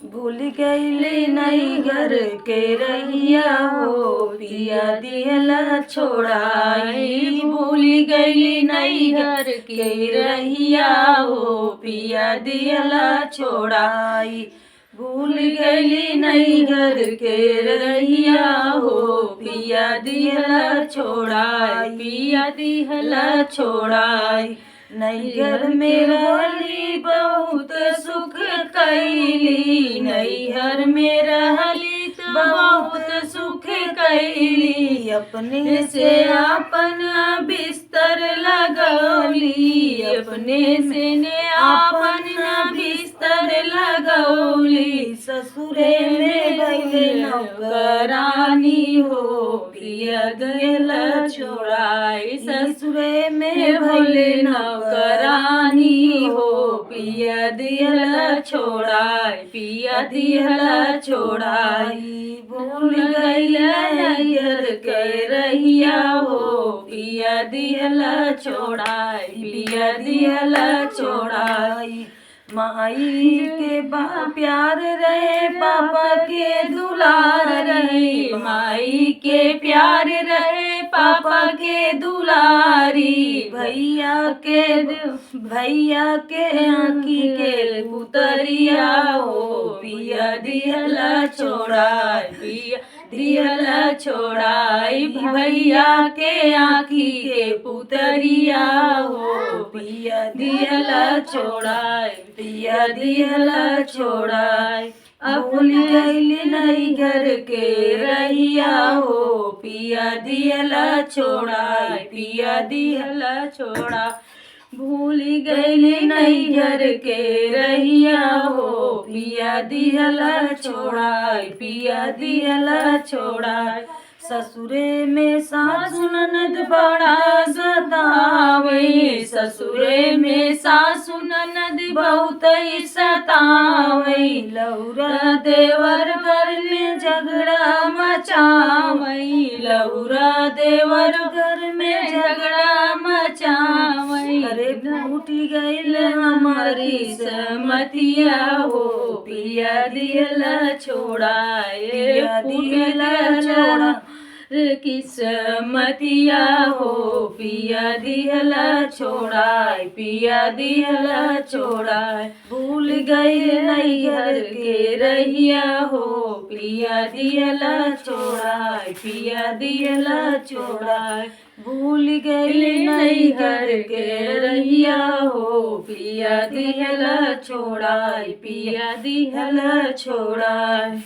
भूल गईली नैहर के रहिया हो पिया दिहला छोड़ाई। भूल गईली नैहर के रहिया हो पिया दिहला छोड़ाई। भूल गईली नैहर के रहिया हो पिया दिहला छोड़ाई। पिया दिहला छोड़ाई। नैहर में रहली बहुत सुख कैली। नैहर में रहली बहुत सुख कैली। अपने से अपन बिस्तर लगौली। अपने से ने अपन बिस्तर लगौली। ससुरे में भइले नौकरानी हो पिया दिहला छोड़ाई। ससुरे में भइले नौकरानी हो पिया दिहला छोड़ाई। पिया दिहला छोड़ाई। भूल गईला नैहर के रहिया हो पिया दिहला छोड़ाई। पिया दिहला छोड़ाई। माई के प्यार रहे पापा के दुलार रहे। माई के प्यार रहे पापा के दुलारी। भैया के आँखी के पुतरिया हो पिया दिहला छोड़ाई। पिया दिहला छोड़ाई। भैया के आँखी के पुतरिया हो पिया दिहला छोड़ाई। पिया दिहला छोड़ाई। भूल गईली नैहर के रहिया हो पिया दिहला छोड़ाई। पिया दिहला छोड़ा। भूल गईली नैहर के रहिया हो पिया दिहला छोड़ाई। पिया दिहला छोड़ाई। ससुरे में सासु ननद बड़ा सतावे। ससुरे में सासु ननद बहुत सतावे। लौरा देवर घर में झगड़ा मचावे। लौरा देवर घर में झगड़ा मचावे। अरे फूट गईल हमारी समतिया हो पिया दिहला छोड़ाई। पिया दिहला छोड़ा किस्मतिया हो पिया दिहला छोड़ाई। पिया दिहला छोड़ाई। भूल गई नैहर के रहिया हो पिया दिहला छोड़ाई। पिया दिहला छोड़ाई। भूल गई नैहर के रहिया हो पिया दिहला छोड़ाई। पिया दिहला छोड़ाई।